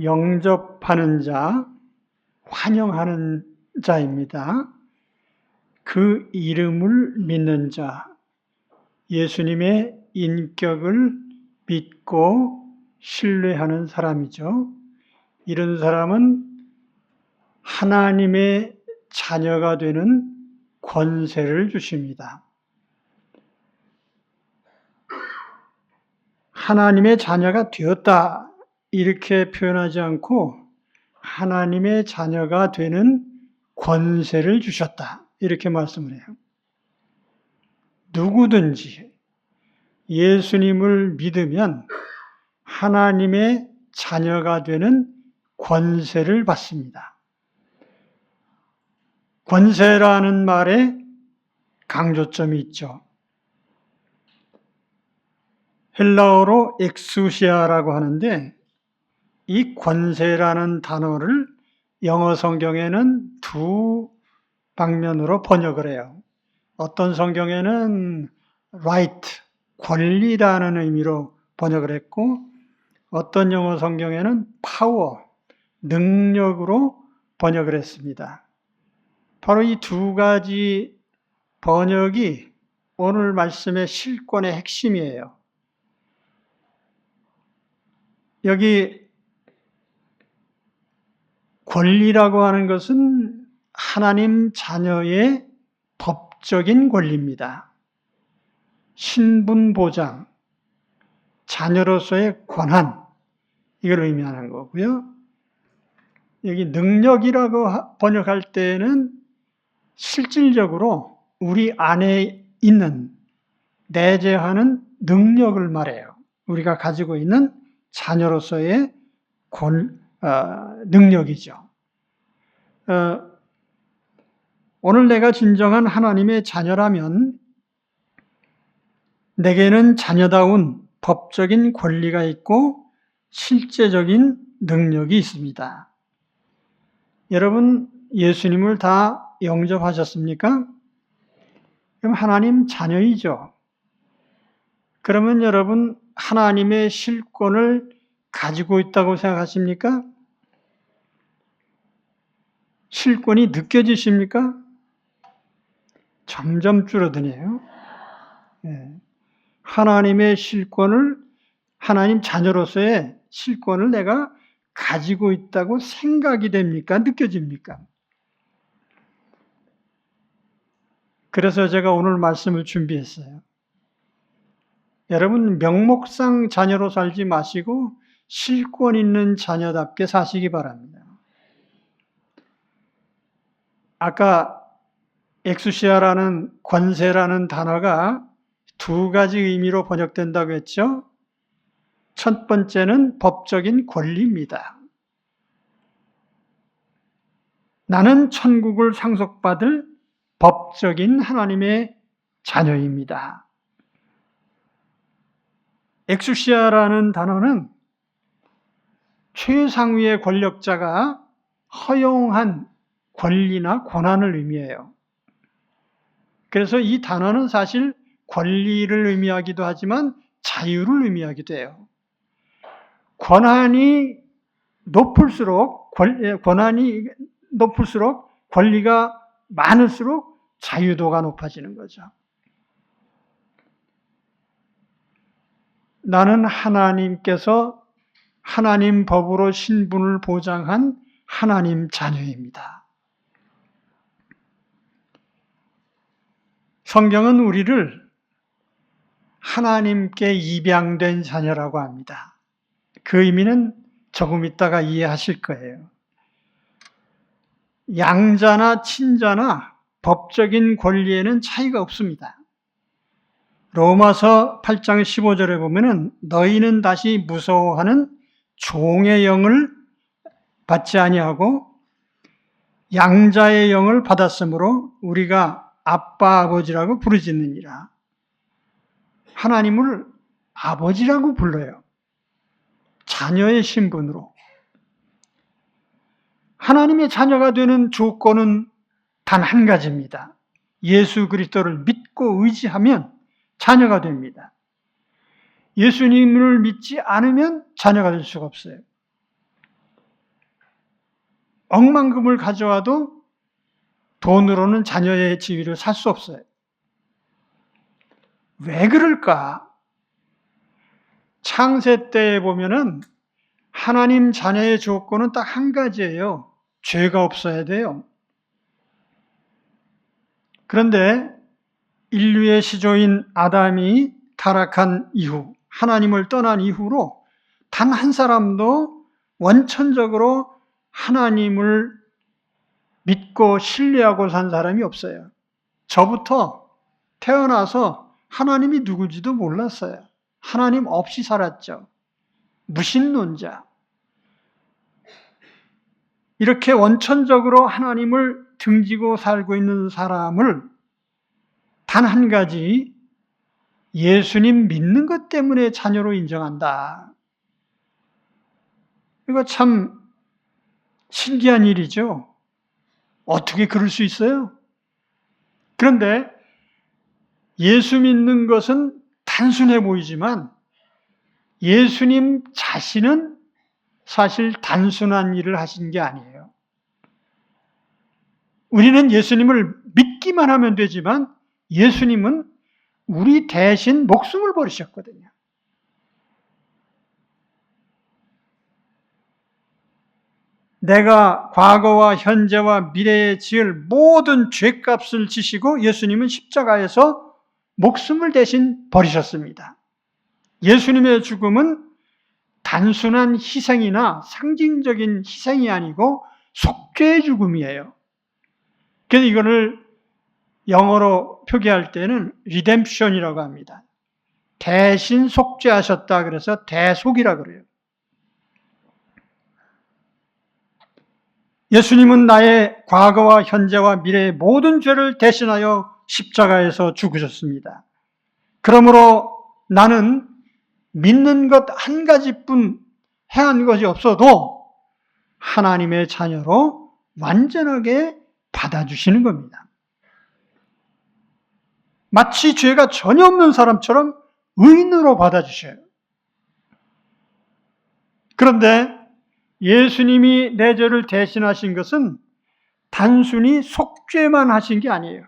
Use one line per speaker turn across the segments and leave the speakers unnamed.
영접하는 자, 환영하는 자입니다. 그 이름을 믿는 자, 예수님의 인격을 믿고 신뢰하는 사람이죠. 이런 사람은 하나님의 자녀가 되는 권세를 주십니다. 하나님의 자녀가 되었다 이렇게 표현하지 않고 하나님의 자녀가 되는 권세를 주셨다 이렇게 말씀을 해요. 누구든지 예수님을 믿으면 하나님의 자녀가 되는 권세를 받습니다. 권세라는 말에 강조점이 있죠. 헬라어로 엑수시아라고 하는데 이 권세라는 단어를 영어 성경에는 두 방면으로 번역을 해요. 어떤 성경에는 right, 권리라는 의미로 번역을 했고 어떤 영어 성경에는 power, 능력으로 번역을 했습니다. 바로 이 두 가지 번역이 오늘 말씀의 실권의 핵심이에요. 여기 권리라고 하는 것은 하나님 자녀의 법적인 권리입니다. 신분 보장, 자녀로서의 권한, 이걸 의미하는 거고요. 여기 능력이라고 번역할 때는 실질적으로 우리 안에 있는, 내재하는 능력을 말해요. 우리가 가지고 있는 자녀로서의 능력이죠. 오늘 내가 진정한 하나님의 자녀라면 내게는 자녀다운 법적인 권리가 있고 실제적인 능력이 있습니다. 여러분, 예수님을 다 영접하셨습니까? 그럼 하나님 자녀이죠. 그러면 여러분, 하나님의 실권을 가지고 있다고 생각하십니까? 실권이 느껴지십니까? 점점 줄어드네요. 하나님의 실권을, 하나님 자녀로서의 실권을 내가 가지고 있다고 생각이 됩니까? 느껴집니까? 그래서 제가 오늘 말씀을 준비했어요. 여러분, 명목상 자녀로 살지 마시고 실권 있는 자녀답게 사시기 바랍니다. 아까 엑수시아라는 권세라는 단어가 두 가지 의미로 번역된다고 했죠. 첫 번째는 법적인 권리입니다. 나는 천국을 상속받을 법적인 하나님의 자녀입니다. 엑수시아라는 단어는 최상위의 권력자가 허용한 권리나 권한을 의미해요. 그래서 이 단어는 사실 권리를 의미하기도 하지만 자유를 의미하기도 해요. 권한이 높을수록 권리가 많을수록 자유도가 높아지는 거죠. 나는 하나님께서 하나님 법으로 신분을 보장한 하나님 자녀입니다. 성경은 우리를 하나님께 입양된 자녀라고 합니다. 그 의미는 조금 있다가 이해하실 거예요. 양자나 친자나 법적인 권리에는 차이가 없습니다. 로마서 8장 15절에 보면은 너희는 다시 무서워하는 종의 영을 받지 아니하고 양자의 영을 받았으므로 우리가 아빠 아버지라고 부르짖느니라. 하나님을 아버지라고 불러요. 자녀의 신분으로. 하나님의 자녀가 되는 조건은 단 한 가지입니다. 예수 그리스도를 믿고 의지하면 자녀가 됩니다. 예수님을 믿지 않으면 자녀가 될 수가 없어요. 억만금을 가져와도 돈으로는 자녀의 지위를 살 수 없어요. 왜 그럴까? 창세 때에 보면은 하나님 자녀의 조건은 딱 한 가지예요. 죄가 없어야 돼요. 그런데 인류의 시조인 아담이 타락한 이후, 하나님을 떠난 이후로 단 한 사람도 원천적으로 하나님을 믿고 신뢰하고 산 사람이 없어요. 저부터 태어나서 하나님이 누구지도 몰랐어요. 하나님 없이 살았죠. 무신론자. 이렇게 원천적으로 하나님을 등지고 살고 있는 사람을 단 한 가지 예수님 믿는 것 때문에 자녀로 인정한다. 이거 참 신기한 일이죠. 어떻게 그럴 수 있어요? 그런데 예수 믿는 것은 단순해 보이지만 예수님 자신은 사실 단순한 일을 하신 게 아니에요. 우리는 예수님을 믿기만 하면 되지만 예수님은 우리 대신 목숨을 버리셨거든요. 내가 과거와 현재와 미래에 지을 모든 죄값을 지시고 예수님은 십자가에서 목숨을 대신 버리셨습니다. 예수님의 죽음은 단순한 희생이나 상징적인 희생이 아니고 속죄의 죽음이에요. 그래서 이거를 영어로 표기할 때는 redemption이라고 합니다. 대신 속죄하셨다 그래서 대속이라 그래요. 예수님은 나의 과거와 현재와 미래의 모든 죄를 대신하여 십자가에서 죽으셨습니다. 그러므로 나는 믿는 것 한 가지뿐 행한 것이 없어도 하나님의 자녀로 완전하게 받아주시는 겁니다. 마치 죄가 전혀 없는 사람처럼 의인으로 받아주셔요. 그런데 예수님이 내 죄를 대신하신 것은 단순히 속죄만 하신 게 아니에요.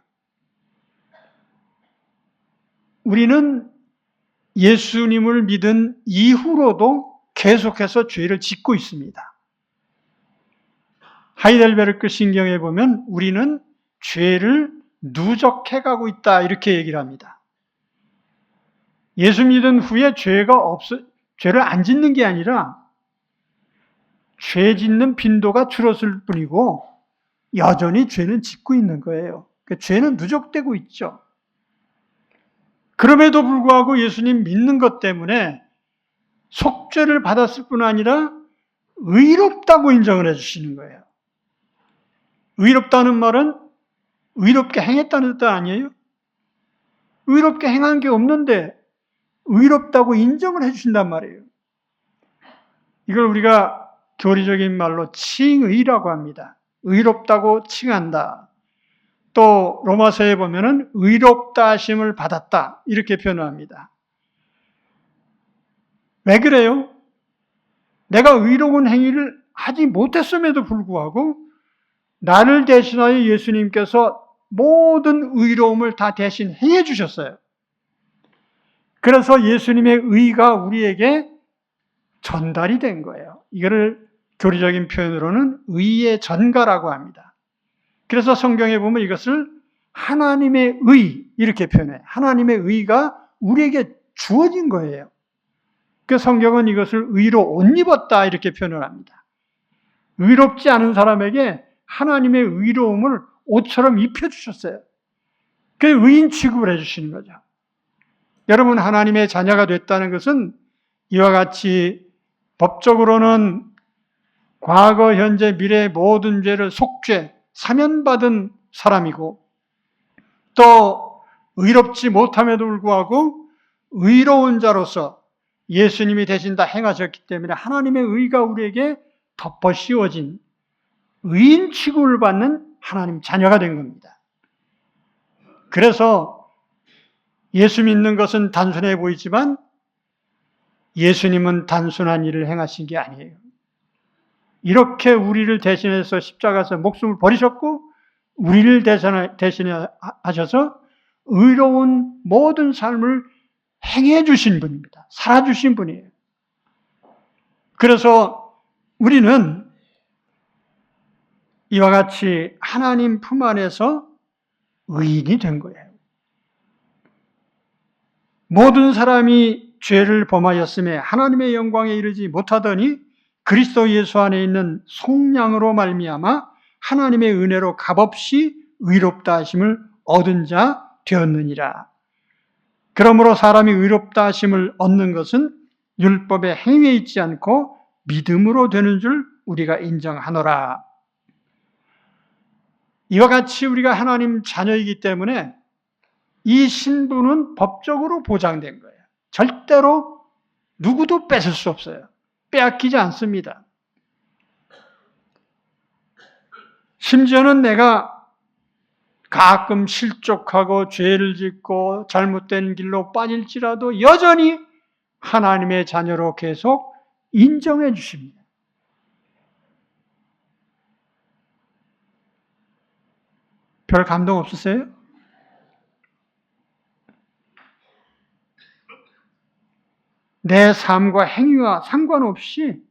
우리는 예수님을 믿은 이후로도 계속해서 죄를 짓고 있습니다. 하이델베르크 신경에 보면 우리는 죄를 누적해가고 있다 이렇게 얘기를 합니다. 예수 믿은 후에 죄를 안 짓는 게 아니라 죄 짓는 빈도가 줄었을 뿐이고 여전히 죄는 짓고 있는 거예요. 그러니까 죄는 누적되고 있죠. 그럼에도 불구하고 예수님 믿는 것 때문에 속죄를 받았을 뿐 아니라 의롭다고 인정을 해주시는 거예요. 의롭다는 말은 의롭게 행했다는 뜻 아니에요? 의롭게 행한 게 없는데 의롭다고 인정을 해주신단 말이에요. 이걸 우리가 교리적인 말로 칭의라고 합니다. 의롭다고 칭한다. 또 로마서에 보면은 의롭다 하심을 받았다 이렇게 표현합니다. 왜 그래요? 내가 의로운 행위를 하지 못했음에도 불구하고 나를 대신하여 예수님께서 모든 의로움을 다 대신 행해 주셨어요. 그래서 예수님의 의가 우리에게 전달이 된 거예요. 이거를 교리적인 표현으로는 의의 전가라고 합니다. 그래서 성경에 보면 이것을 하나님의 의 이렇게 표현해요. 하나님의 의가 우리에게 주어진 거예요. 그 성경은 이것을 의로 옷 입었다 이렇게 표현을 합니다. 의롭지 않은 사람에게 하나님의 의로움을 옷처럼 입혀주셨어요. 그 의인 취급을 해주시는 거죠. 여러분 하나님의 자녀가 됐다는 것은 이와 같이 법적으로는 과거, 현재, 미래의 모든 죄를 속죄, 사면받은 사람이고 또 의롭지 못함에도 불구하고 의로운 자로서 예수님이 대신 다 행하셨기 때문에 하나님의 의가 우리에게 덮어 씌워진 의인 취급을 받는 하나님 자녀가 된 겁니다. 그래서 예수 믿는 것은 단순해 보이지만 예수님은 단순한 일을 행하신 게 아니에요. 이렇게 우리를 대신해서 십자가에서 목숨을 버리셨고 우리를 대신하셔서 의로운 모든 삶을 행해 주신 분입니다. 살아주신 분이에요. 그래서 우리는 이와 같이 하나님 품 안에서 의인이 된 거예요. 모든 사람이 죄를 범하였음에 하나님의 영광에 이르지 못하더니 그리스도 예수 안에 있는 속량으로 말미암아 하나님의 은혜로 값없이 의롭다 하심을 얻은 자 되었느니라. 그러므로 사람이 의롭다 하심을 얻는 것은 율법의 행위에 있지 않고 믿음으로 되는 줄 우리가 인정하노라. 이와 같이 우리가 하나님 자녀이기 때문에 이 신분은 법적으로 보장된 거예요. 절대로 누구도 뺏을 수 없어요. 빼앗기지 않습니다. 심지어는 내가 가끔 실족하고 죄를 짓고 잘못된 길로 빠질지라도 여전히 하나님의 자녀로 계속 인정해 주십니다. 별 감동 없으세요? 내 삶과 행위와 상관없이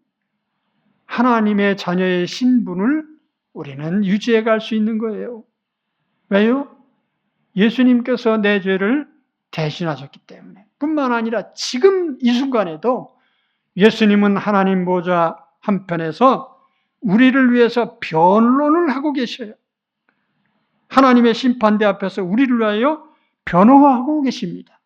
하나님의 자녀의 신분을 우리는 유지해 갈 수 있는 거예요. 왜요? 예수님께서 내 죄를 대신하셨기 때문에. 뿐만 아니라 지금 이 순간에도 예수님은 하나님 보좌 한편에서 우리를 위해서 변론을 하고 계셔요. 하나님의 심판대 앞에서 우리를 위하여 변호하고 계십니다.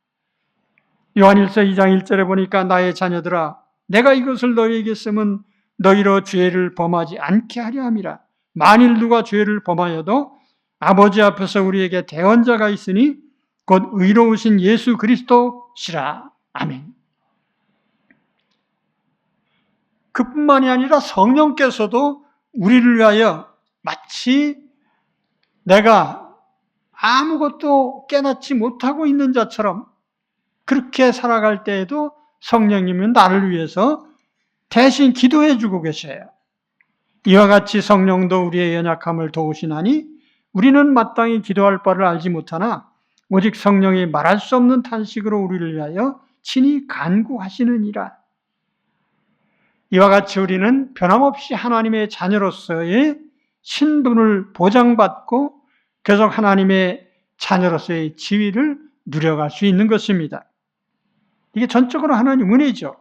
요한일서 2장 1절에 보니까 나의 자녀들아 내가 이것을 너희에게 쓰면 너희로 죄를 범하지 않게 하려 함이라. 만일 누가 죄를 범하여도 아버지 앞에서 우리에게 대언자가 있으니 곧 의로우신 예수 그리스도시라. 아멘. 그뿐만이 아니라 성령께서도 우리를 위하여 마치 내가 아무것도 깨닫지 못하고 있는 자처럼 그렇게 살아갈 때에도 성령님은 나를 위해서 대신 기도해 주고 계셔요. 이와 같이 성령도 우리의 연약함을 도우시나니 우리는 마땅히 기도할 바를 알지 못하나 오직 성령이 말할 수 없는 탄식으로 우리를 위하여 친히 간구하시느니라. 이와 같이 우리는 변함없이 하나님의 자녀로서의 신분을 보장받고 계속 하나님의 자녀로서의 지위를 누려갈 수 있는 것입니다. 이게 전적으로 하나님 은혜죠.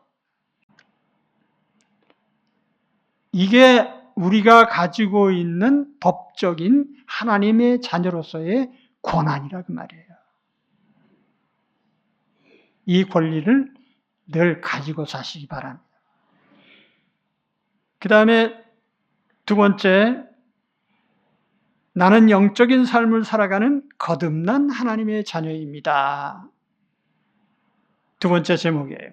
이게 우리가 가지고 있는 법적인 하나님의 자녀로서의 권한이라 그 말이에요. 이 권리를 늘 가지고 사시기 바랍니다. 그 다음에 두 번째, 나는 영적인 삶을 살아가는 거듭난 하나님의 자녀입니다. 두 번째 제목이에요.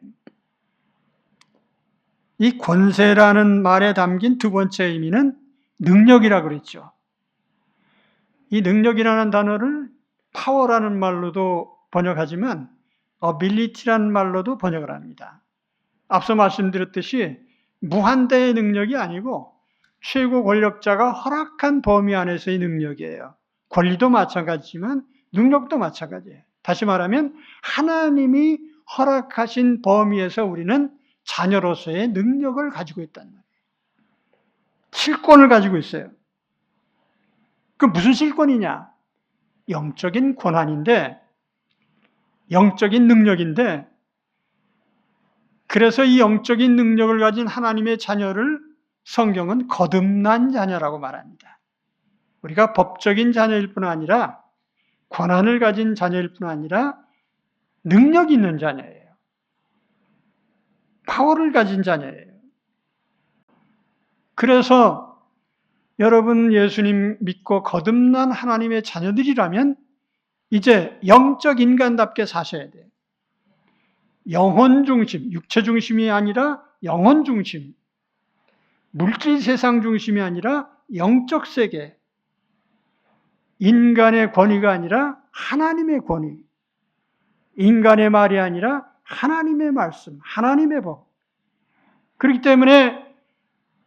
이 권세라는 말에 담긴 두 번째 의미는 능력이라고 그랬죠. 이 능력이라는 단어를 파워라는 말로도 번역하지만 ability라는 말로도 번역을 합니다. 앞서 말씀드렸듯이 무한대의 능력이 아니고 최고 권력자가 허락한 범위 안에서의 능력이에요. 권리도 마찬가지지만 능력도 마찬가지예요. 다시 말하면 하나님이 허락하신 범위에서 우리는 자녀로서의 능력을 가지고 있다는 말이에요. 실권을 가지고 있어요. 그 무슨 실권이냐? 영적인 권한인데, 영적인 능력인데, 그래서 이 영적인 능력을 가진 하나님의 자녀를 성경은 거듭난 자녀라고 말합니다. 우리가 법적인 자녀일 뿐 아니라 권한을 가진 자녀일 뿐 아니라 능력 있는 자녀예요. 파워를 가진 자녀예요. 그래서 여러분 예수님 믿고 거듭난 하나님의 자녀들이라면 이제 영적 인간답게 사셔야 돼요. 영혼 중심, 육체 중심이 아니라 영혼 중심, 물질 세상 중심이 아니라 영적 세계, 인간의 권위가 아니라 하나님의 권위, 인간의 말이 아니라 하나님의 말씀, 하나님의 법. 그렇기 때문에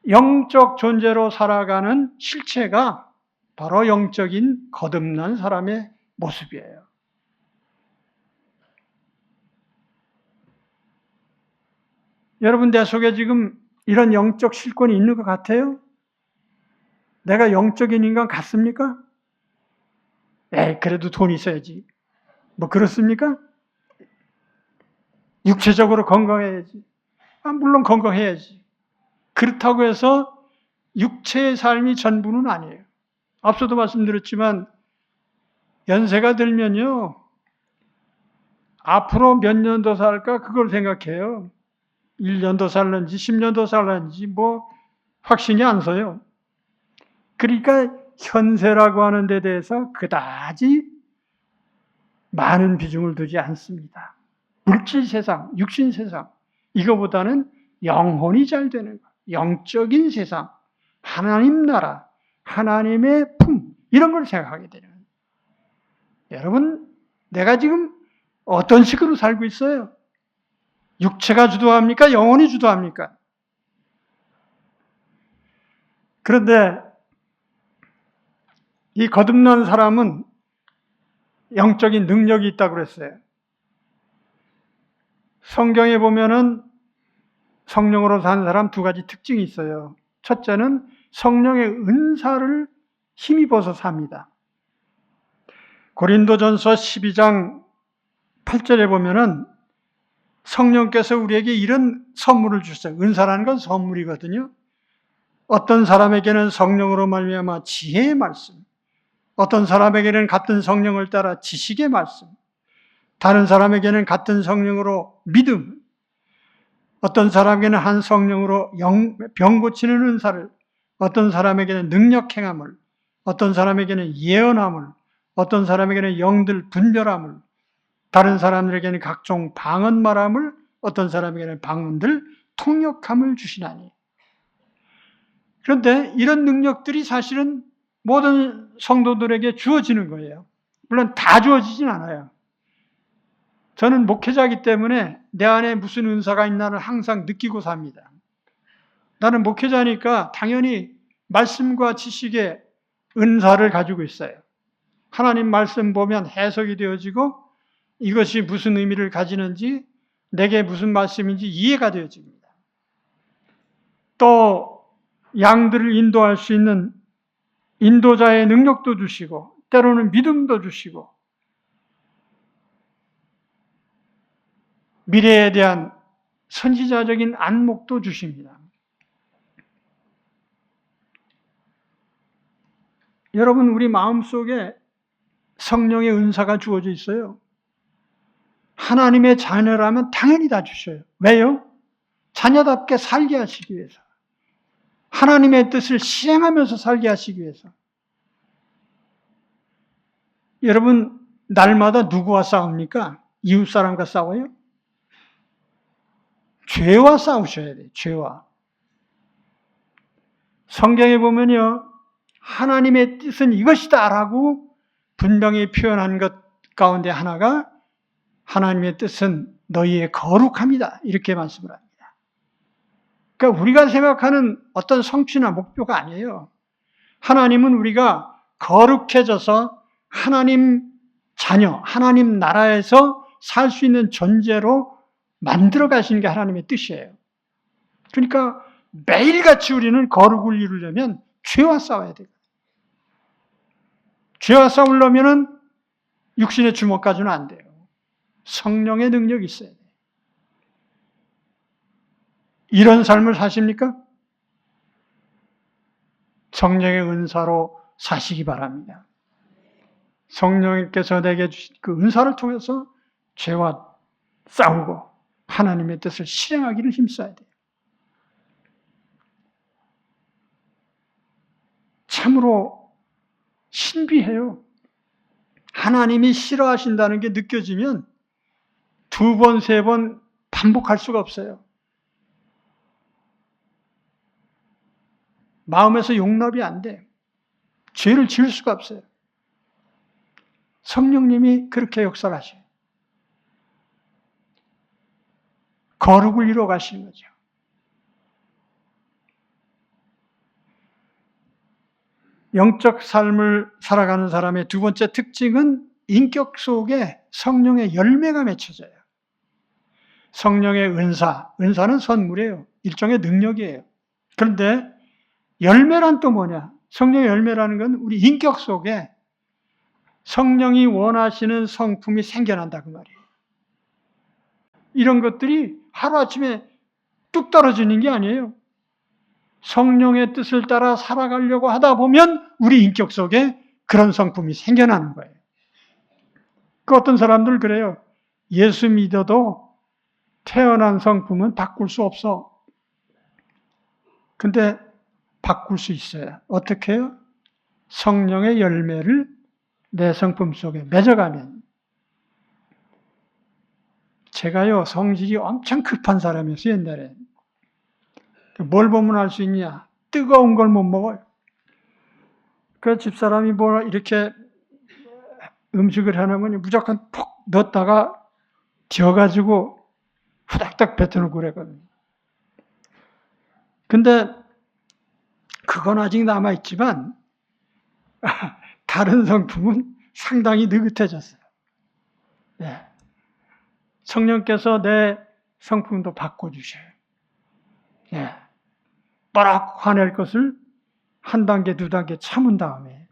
영적 존재로 살아가는 실체가 바로 영적인 거듭난 사람의 모습이에요. 여러분, 내 속에 지금 이런 영적 실권이 있는 것 같아요? 내가 영적인 인간 같습니까? 그래도 돈 있어야지. 뭐 그렇습니까? 육체적으로 건강해야지. 물론 건강해야지. 그렇다고 해서 육체의 삶이 전부는 아니에요. 앞서도 말씀드렸지만 연세가 들면요, 앞으로 몇 년 더 살까 그걸 생각해요. 1년 더 살는지 10년 더 살는지 뭐 확신이 안 서요. 그러니까 현세라고 하는 데 대해서 그다지 많은 비중을 두지 않습니다. 물질 세상, 육신 세상, 이거보다는 영혼이 잘 되는 것, 영적인 세상, 하나님 나라, 하나님의 품, 이런 걸 생각하게 되는 거예요. 여러분, 내가 지금 어떤 식으로 살고 있어요? 육체가 주도합니까? 영혼이 주도합니까? 그런데 이 거듭난 사람은 영적인 능력이 있다고 그랬어요. 성경에 보면은 성령으로 사는 사람 두 가지 특징이 있어요. 첫째는 성령의 은사를 힘입어서 삽니다. 고린도전서 12장 8절에 보면은 성령께서 우리에게 이런 선물을 주셨어요. 은사라는 건 선물이거든요. 어떤 사람에게는 성령으로 말미암아 지혜의 말씀, 어떤 사람에게는 같은 성령을 따라 지식의 말씀, 다른 사람에게는 같은 성령으로 믿음, 어떤 사람에게는 한 성령으로 병 고치는 은사를, 어떤 사람에게는 능력 행함을, 어떤 사람에게는 예언함을, 어떤 사람에게는 영들 분별함을, 다른 사람들에게는 각종 방언 말함을, 어떤 사람에게는 방언들 통역함을 주시나니. 그런데 이런 능력들이 사실은 모든 성도들에게 주어지는 거예요. 물론 다 주어지진 않아요. 저는 목회자이기 때문에 내 안에 무슨 은사가 있나를 항상 느끼고 삽니다. 나는 목회자니까 당연히 말씀과 지식의 은사를 가지고 있어요. 하나님 말씀 보면 해석이 되어지고 이것이 무슨 의미를 가지는지, 내게 무슨 말씀인지 이해가 되어집니다. 또 양들을 인도할 수 있는 인도자의 능력도 주시고 때로는 믿음도 주시고 미래에 대한 선지자적인 안목도 주십니다. 여러분, 우리 마음속에 성령의 은사가 주어져 있어요. 하나님의 자녀라면 당연히 다 주셔요. 왜요? 자녀답게 살게 하시기 위해서. 하나님의 뜻을 시행하면서 살게 하시기 위해서. 여러분, 날마다 누구와 싸웁니까? 이웃 사람과 싸워요? 죄와 싸우셔야 돼요. 죄와. 성경에 보면요, 하나님의 뜻은 이것이다라고 분명히 표현한 것 가운데 하나가 하나님의 뜻은 너희의 거룩함이다, 이렇게 말씀을 합니다. 그러니까 우리가 생각하는 어떤 성취나 목표가 아니에요. 하나님은 우리가 거룩해져서 하나님 자녀, 하나님 나라에서 살 수 있는 존재로 만들어 가시는 게 하나님의 뜻이에요. 그러니까 매일같이 우리는 거룩을 이루려면 죄와 싸워야 돼요. 죄와 싸우려면 육신의 주먹 가지고는 안 돼요. 성령의 능력이 있어야 돼요. 이런 삶을 사십니까? 성령의 은사로 사시기 바랍니다. 성령께서 내게 주신 그 은사를 통해서 죄와 싸우고 하나님의 뜻을 실행하기를 힘써야 돼요. 참으로 신비해요. 하나님이 싫어하신다는 게 느껴지면 두 번, 세 번 반복할 수가 없어요. 마음에서 용납이 안 돼. 죄를 지을 수가 없어요. 성령님이 그렇게 역사를 하셔요. 거룩을 이루어 가시는 거죠. 영적 삶을 살아가는 사람의 두 번째 특징은 인격 속에 성령의 열매가 맺혀져요. 성령의 은사는 선물이에요. 일종의 능력이에요. 그런데 열매란 또 뭐냐? 성령의 열매라는 건 우리 인격 속에 성령이 원하시는 성품이 생겨난다 그 말이에요. 이런 것들이 하루아침에 뚝 떨어지는 게 아니에요. 성령의 뜻을 따라 살아가려고 하다 보면 우리 인격 속에 그런 성품이 생겨나는 거예요. 그 어떤 사람들 그래요. 예수 믿어도 태어난 성품은 바꿀 수 없어. 근데 바꿀 수 있어요. 어떻게 해요? 성령의 열매를 내 성품 속에 맺어가면. 제가요, 성질이 엄청 급한 사람이었어요, 옛날에. 뭘 보면 알 수 있냐? 뜨거운 걸 못 먹어요. 그 집사람이 뭘 이렇게 음식을 해놓으면 무조건 푹 넣었다가 지어가지고 후닥닥 뱉어놓고 그랬거든요. 근데 그건 아직 남아있지만 다른 성품은 상당히 느긋해졌어요. 네. 성령께서 내 성품도 바꿔주셔요. 네. 뻐럭 화낼 것을 한 단계, 두 단계 참은 다음에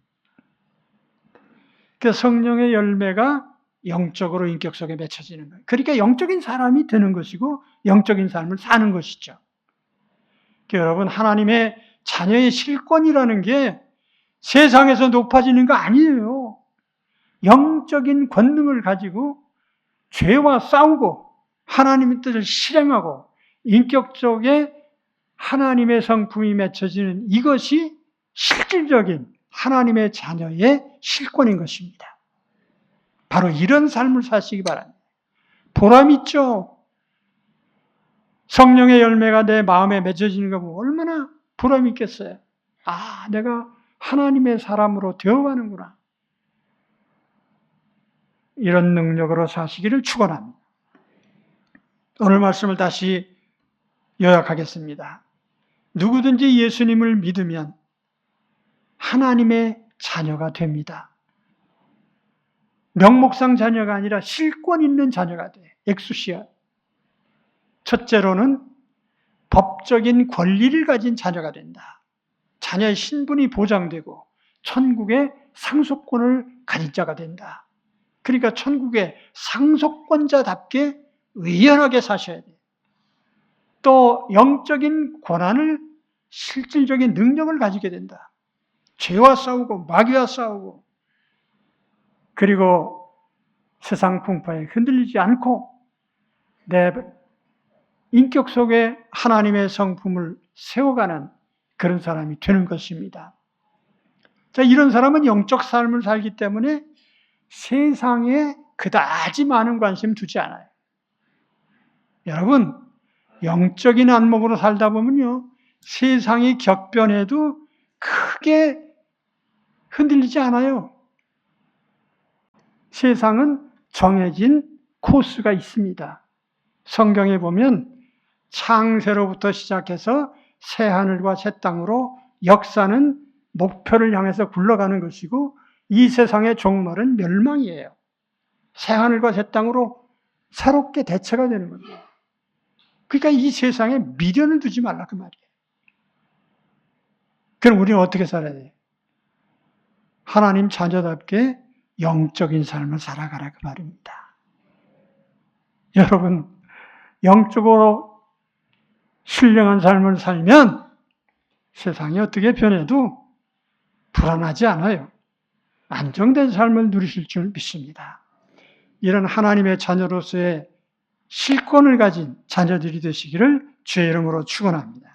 그 성령의 열매가 영적으로 인격 속에 맺혀지는 거예요. 그러니까 영적인 사람이 되는 것이고 영적인 삶을 사는 것이죠. 여러분, 하나님의 자녀의 실권이라는 게 세상에서 높아지는 거 아니에요. 영적인 권능을 가지고 죄와 싸우고 하나님의 뜻을 실행하고 인격 속에 하나님의 성품이 맺혀지는 이것이 실질적인 하나님의 자녀의 실권인 것입니다. 바로 이런 삶을 사시기 바랍니다. 보람 있죠? 성령의 열매가 내 마음에 맺어지는 거 보면 얼마나 보람 있겠어요. 아, 내가 하나님의 사람으로 되어가는구나. 이런 능력으로 사시기를 축원합니다. 오늘 말씀을 다시 요약하겠습니다. 누구든지 예수님을 믿으면 하나님의 자녀가 됩니다. 명목상 자녀가 아니라 실권 있는 자녀가 돼. 엑수시아. 첫째로는 법적인 권리를 가진 자녀가 된다. 자녀의 신분이 보장되고 천국의 상속권을 가진 자가 된다. 그러니까 천국의 상속권자답게 의연하게 사셔야 돼요. 또 영적인 권한을, 실질적인 능력을 가지게 된다. 죄와 싸우고 마귀와 싸우고 그리고 세상 풍파에 흔들리지 않고 내 인격 속에 하나님의 성품을 세워가는 그런 사람이 되는 것입니다. 자, 이런 사람은 영적 삶을 살기 때문에 세상에 그다지 많은 관심 두지 않아요. 여러분, 영적인 안목으로 살다 보면요, 세상이 격변해도 크게 흔들리지 않아요. 세상은 정해진 코스가 있습니다. 성경에 보면 창세로부터 시작해서 새하늘과 새 땅으로 역사는 목표를 향해서 굴러가는 것이고 이 세상의 종말은 멸망이에요. 새하늘과 새 땅으로 새롭게 대체가 되는 겁니다. 그러니까 이 세상에 미련을 두지 말라 그 말이에요. 그럼 우리는 어떻게 살아야 돼요? 하나님 자녀답게 영적인 삶을 살아가라 그 말입니다. 여러분, 영적으로 신령한 삶을 살면 세상이 어떻게 변해도 불안하지 않아요. 안정된 삶을 누리실 줄 믿습니다. 이런 하나님의 자녀로서의 실권을 가진 자녀들이 되시기를 주의 이름으로 축원합니다.